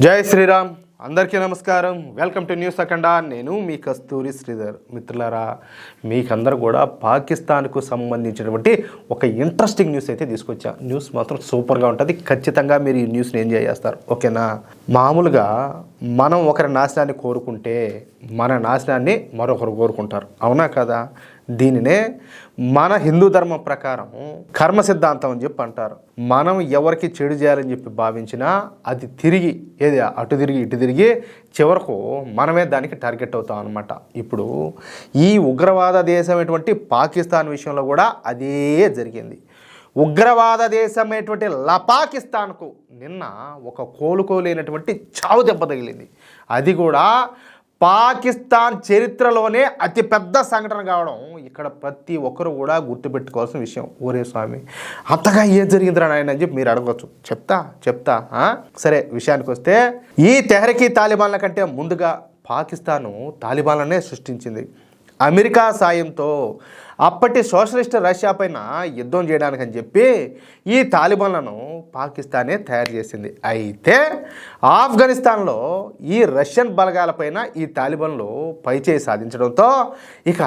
జై శ్రీరామ్. అందరికీ నమస్కారం. వెల్కమ్ టు న్యూస్ అఖండ. నేను మీ కస్తూరి శ్రీధర్. మిత్రులారా, మీకందరూ కూడా పాకిస్తాన్కు సంబంధించినటువంటి ఒక ఇంట్రెస్టింగ్ న్యూస్ అయితే తీసుకొచ్చా. న్యూస్ మాత్రం సూపర్గా ఉంటుంది. ఖచ్చితంగా మీరు ఈ న్యూస్ని ఎంజాయ్ చేస్తారు, ఓకేనా? మామూలుగా మనం ఒకరి నాశనాన్ని కోరుకుంటే మన నాశనాన్ని మరొకరు కోరుకుంటారు, అవునా కదా? దీనినే మన హిందూ ధర్మం ప్రకారం కర్మ సిద్ధాంతం అని చెప్పి అంటారు. మనం ఎవరికి చెడు చేయాలని చెప్పి భావించినా అది తిరిగి అటు తిరిగి ఇటు తిరిగి చివరకు మనమే దానికి టార్గెట్ అవుతాం అన్నమాట. ఇప్పుడు ఈ ఉగ్రవాద దేశమైనటువంటి పాకిస్తాన్ విషయంలో కూడా అదే జరిగింది. ఉగ్రవాద దేశమైనటువంటి పాకిస్తాన్కు నిన్న ఒక కోలుకోలేనటువంటి చావు దెబ్బ తగిలింది. అది కూడా పాకిస్తాన్ చరిత్రలోనే అతిపెద్ద సంఘటన కావడం ఇక్కడ ప్రతి ఒక్కరు కూడా గుర్తుపెట్టుకోవాల్సిన విషయం. ఓరే స్వామి, అంతగా ఏం జరిగిందిరా నాయన అని చెప్పి మీరు అడగవచ్చు. చెప్తా సరే, విషయానికి వస్తే ఈ తెహ్రీక్ తాలిబాన్ల కంటే ముందుగా పాకిస్తాను తాలిబాన్లనే సృష్టించింది. అమెరికా సాయంతో అప్పటి సోషలిస్ట్ రష్యా పైన యుద్ధం చేయడానికని చెప్పి ఈ తాలిబాన్లను పాకిస్తానే తయారు చేసింది. అయితే ఆఫ్ఘనిస్తాన్లో ఈ రష్యన్ బలగాలపైన ఈ తాలిబాన్లు పైచేయి సాధించడంతో ఇక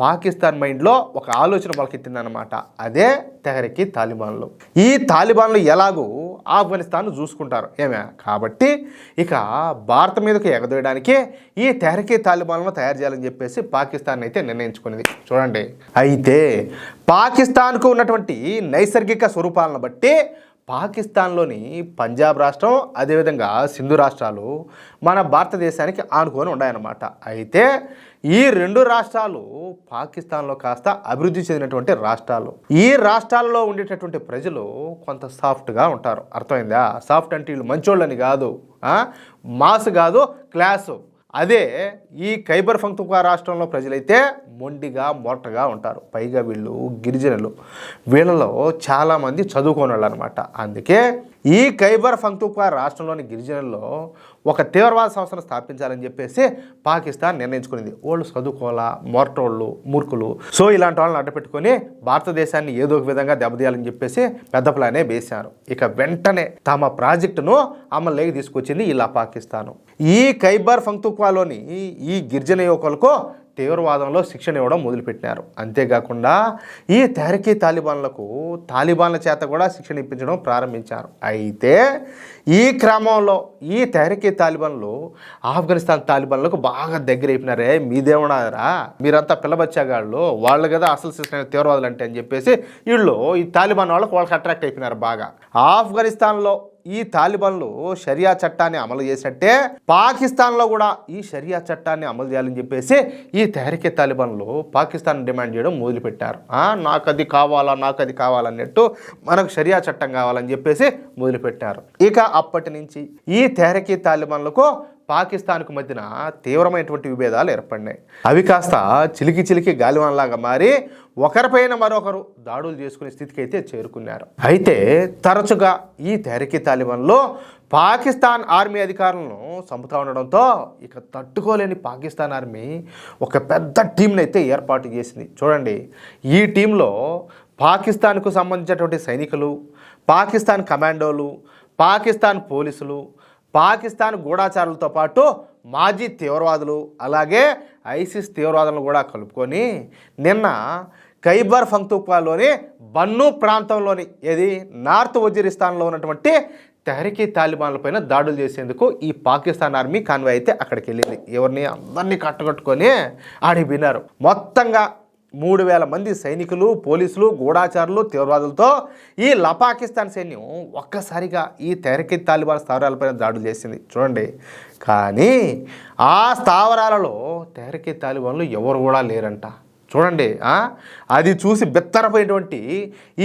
పాకిస్తాన్ మైండ్లో ఒక ఆలోచన మొలకెత్తిందనమాట. అదే తెహ్రీక్ తాలిబాన్లు. ఈ తాలిబాన్లు ఎలాగూ ఆఫ్ఘనిస్తాన్ చూసుకుంటారు కాబట్టి ఇక భారత మీదకు ఎగదోయడానికి ఈ తెహ్రీక్ తాలిబాన్లను తయారు చేయాలని చెప్పేసి పాకిస్తాన్ అయితే నిర్ణయించుకునేది. చూడండి, అయితే పాకిస్తాన్కు ఉన్నటువంటి నైసర్గిక స్వరూపాలను బట్టి పాకిస్తాన్లోని పంజాబ్ రాష్ట్రం, అదేవిధంగా సింధు రాష్ట్రాలు మన భారతదేశానికి ఆనుకొని ఉన్నాయన్నమాట. అయితే ఈ రెండు రాష్ట్రాలు పాకిస్తాన్లో కాస్త అభివృద్ధి చెందినటువంటి రాష్ట్రాలు. ఈ రాష్ట్రాల్లో ఉండేటటువంటి ప్రజలు కొంత సాఫ్ట్గా ఉంటారు, అర్థమైందా? సాఫ్ట్ అంటే వీళ్ళు మంచోళ్ళని కాదు, మాస్ కాదు, క్లాసు. అదే ఈ ఖైబర్ పఖ్తూన్ఖ్వా రాష్ట్రంలో ప్రజలైతే మొండిగా మొరటగా ఉంటారు. పైగా వీళ్ళు గిరిజనులు, వీళ్ళలో చాలామంది చదువుకోని వాళ్ళు అనమాట. అందుకే ఈ ఖైబర్ పఖ్తూన్ఖ్వా రాష్ట్రంలోని గిరిజనుల్లో ఒక తీవ్రవాద సంస్థను స్థాపించాలని చెప్పేసి పాకిస్తాన్ నిర్ణయించుకునేది. వాళ్ళు చదువుకోవాలా, మొరటోళ్ళు, మూర్ఖులు. సో ఇలాంటి వాళ్ళని అడ్డపెట్టుకొని భారతదేశాన్ని ఏదో ఒక విధంగా దెబ్బతీయాలని చెప్పేసి పెద్ద ప్లానే వేశారు. ఇక వెంటనే తమ ప్రాజెక్టును అమల్లోకి తీసుకొచ్చింది ఇలా పాకిస్తాను. ఈ ఖైబర్ పఖ్తూన్ఖ్వాలోని ఈ గిరిజన యువకులకు తీవ్రవాదంలో శిక్షణ ఇవ్వడం మొదలుపెట్టినారు. అంతేకాకుండా ఈ తెహ్రీక్ తాలిబాన్లకు తాలిబాన్ల చేత కూడా శిక్షణ ఇప్పించడం ప్రారంభించారు. అయితే ఈ క్రమంలో ఈ తెహ్రీక్ తాలిబాన్లు ఆఫ్ఘనిస్తాన్ తాలిబాన్లకు బాగా దగ్గర అయిపోయినారే. మీదేమన్నారా, మీరంతా పిల్లబచ్చాగాళ్ళు, వాళ్ళు కదా అసలు శిక్షణ తీవ్రవాదులు అంటే అని చెప్పేసి వీళ్ళు ఈ తాలిబాన్ వాళ్ళకి అట్రాక్ట్ అయిపోయినారు బాగా. ఆఫ్ఘనిస్తాన్లో ఈ తాలిబాన్లు షరియా చట్టాన్ని అమలు చేసినట్టే పాకిస్తాన్లో కూడా ఈ షరియా చట్టాన్ని అమలు చేయాలని చెప్పేసి ఈ తెహ్రీక్ తాలిబాన్లు పాకిస్తాన్ డిమాండ్ చేయడం మొదలుపెట్టారు. నాకు అది కావాలన్నట్టు మనకు షరియా చట్టం కావాలని చెప్పేసి మొదలుపెట్టారు. ఇక అప్పటి నుంచి ఈ తెహ్రీక్ తాలిబాన్లకు పాకిస్తాన్కు మధ్యన తీవ్రమైనటువంటి విభేదాలు ఏర్పడినాయి. అవి కాస్త చిలికి గాలివాన్లాగా మారి ఒకరిపైన మరొకరు దాడులు చేసుకునే స్థితికి అయితే చేరుకున్నారు. అయితే తరచుగా ఈ తెహ్రీక్ తాలిబాన్లో పాకిస్తాన్ ఆర్మీ అధికారులను చంపుతూ ఉండడంతో ఇక తట్టుకోలేని పాకిస్తాన్ ఆర్మీ ఒక పెద్ద టీంని అయితే ఏర్పాటు చేసింది. చూడండి, ఈ టీంలో పాకిస్తాన్కు సంబంధించినటువంటి సైనికులు, పాకిస్తాన్ కమాండోలు, పాకిస్తాన్ పోలీసులు, పాకిస్తాన్ గూఢాచారులతో పాటు మాజీ తీవ్రవాదులు, అలాగే ఐసిస్ తీవ్రవాదులను కూడా కలుపుకొని నిన్న ఖైబర్ పఖ్తూన్ఖ్వాలోని బన్ను ప్రాంతంలోని నార్త్ వజీరిస్తాన్లో ఉన్నటువంటి తెహ్రీక్ తాలిబాన్లపైన దాడులు చేసేందుకు ఈ పాకిస్తాన్ ఆర్మీ కాన్వాయ్ అయితే అక్కడికి వెళ్ళింది. అందరినీ కట్టగట్టుకొని ఆడికి విన్నారు. మొత్తంగా 3000 మంది సైనికులు, పోలీసులు, గూఢాచారులు, తీవ్రవాదులతో ఈ పాకిస్తాన్ సైన్యం ఒక్కసారిగా ఈ తెహ్రీక్ తాలిబాన్ స్థావరాలపైన దాడులు చేసింది. చూడండి, కానీ ఆ స్థావరాలలో తెహ్రీక్ తాలిబాన్లు ఎవరు కూడా లేరంట. చూడండి, అది చూసి బెత్తరపోయినటువంటి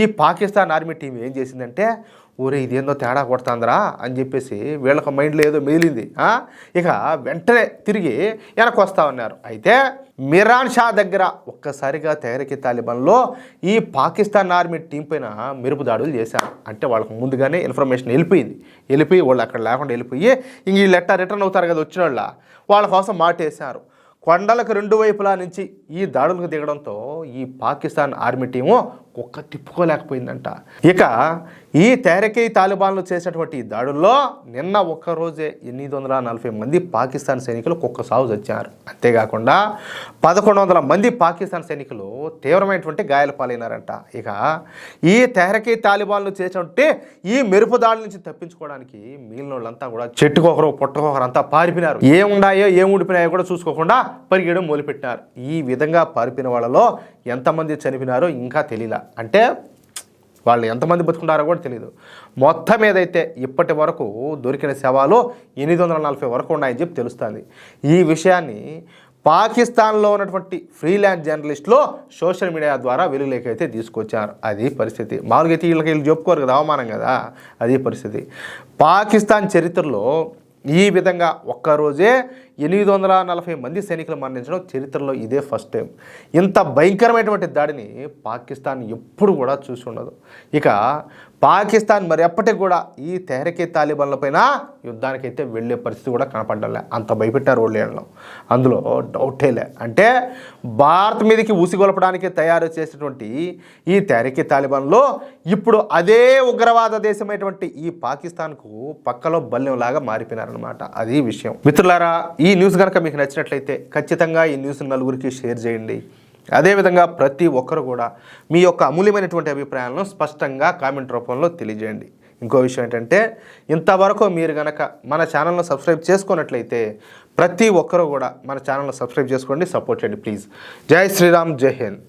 ఈ పాకిస్తాన్ ఆర్మీ టీం ఏం చేసిందంటే, ఊరే ఇదేందో తేడా కొడుతుందిరా అని చెప్పేసి వీళ్ళకి మైండ్లో ఏదో మిగిలింది. ఇక వెంటనే తిరిగి వెనక్కి వస్తూ ఉన్నారు. అయితే మిరాన్ షా దగ్గర ఒక్కసారిగా తెహ్రీక్ తాలిబాన్లో ఈ పాకిస్తాన్ ఆర్మీ టీం పైన మెరుపు దాడులు చేశారు. అంటే వాళ్ళకు ముందుగానే ఇన్ఫర్మేషన్ వెళ్ళిపోయి వాళ్ళు అక్కడ లేకుండా వెళ్ళిపోయి ఇంక వీళ్ళు ఎట్టా రిటర్న్ అవుతారు కదా వచ్చిన వాళ్ళ కోసం మాటేశారు. కొండలకు రెండు వైపులా నుంచి ఈ దాడులకు దిగడంతో ఈ పాకిస్తాన్ ఆర్మీ టీము కుక్క తిప్పుకోలేకపోయిందంట. ఇక ఈ తెహ్రీక్ తాలిబాన్లు చేసినటువంటి దాడుల్లో నిన్న ఒక్కరోజే 840 మంది పాకిస్తాన్ సైనికులు కుక్క సాగు చచ్చారు. అంతేకాకుండా 1100 మంది పాకిస్తాన్ సైనికులు తీవ్రమైనటువంటి గాయాల పాలైనారంట. ఇక ఈ తెహ్రీక్ తాలిబాన్లు చేసినట్టే ఈ మెరుపు దాడి నుంచి తప్పించుకోవడానికి మిగిలిన వాళ్ళంతా కూడా చెట్టుకొకరు పుట్టకొకరు అంతా పారిపోయినారు. ఏముండాయో ఏం ఉడిపినాయో కూడా చూసుకోకుండా పరిగెడం మొదలుపెట్టినారు. ఈ విధంగా పారిపోయిన వాళ్ళలో ఎంతమంది చనిపోయినారో ఇంకా తెలియలా. అంటే వాళ్ళు ఎంతమంది బతుకున్నారో కూడా తెలియదు. మొత్తం ఏదైతే ఇప్పటి వరకు దొరికిన శవాలు 840 వరకు ఉన్నాయని చెప్పి తెలుస్తుంది. ఈ విషయాన్ని పాకిస్తాన్లో ఉన్నటువంటి ఫ్రీలాన్స్ జర్నలిస్టులు సోషల్ మీడియా ద్వారా వెలుగులోకి అయితే తీసుకొచ్చారు. అది పరిస్థితి. మామూలుగా అయితే వీళ్ళు చెప్పుకోరు కదా, అవమానం కదా, అది పరిస్థితి. పాకిస్తాన్ చరిత్రలో ఈ విధంగా ఒక్కరోజే 840 మంది సైనికులు మరణించడం చరిత్రలో ఇదే ఫస్ట్ టైం. ఇంత భయంకరమైనటువంటి దాడిని పాకిస్తాన్ ఎప్పుడు కూడా చూసి ఉండదు. ఇక పాకిస్తాన్ మరి ఎప్పటికి కూడా ఈ తెహ్రీక్ తాలిబాన్లపైన యుద్ధానికైతే వెళ్ళే పరిస్థితి కూడా కనపడ్డలే. అంత భయపెట్టారు వాళ్ళు, అందులో డౌటేలే. అంటే భారత్ మీదకి ఊసిగొలపడానికి తయారు చేసినటువంటి ఈ తెహ్రీక్ తాలిబాన్లో ఇప్పుడు అదే ఉగ్రవాద దేశమైనటువంటి ఈ పాకిస్తాన్కు పక్కలో బల్యంలాగా మారిపోయినారనమాట. అది విషయం. మిత్రులారా, ఈ న్యూస్ కనుక మీకు నచ్చినట్లయితే ఖచ్చితంగా ఈ న్యూస్ నలుగురికి షేర్ చేయండి. అదేవిధంగా ప్రతి ఒక్కరు కూడా మీ యొక్క అమూల్యమైనటువంటి అభిప్రాయాలను స్పష్టంగా కామెంట్ రూపంలో తెలియజేయండి. ఇంకో విషయం ఏంటంటే, ఇంతవరకు మీరు కనుక మన ఛానల్ను సబ్స్క్రైబ్ చేసుకున్నట్లయితే ప్రతి ఒక్కరు కూడా మన ఛానల్ను సబ్స్క్రైబ్ చేసుకోండి, సపోర్ట్ చేయండి ప్లీజ్. జై శ్రీరామ్, జై హింద్.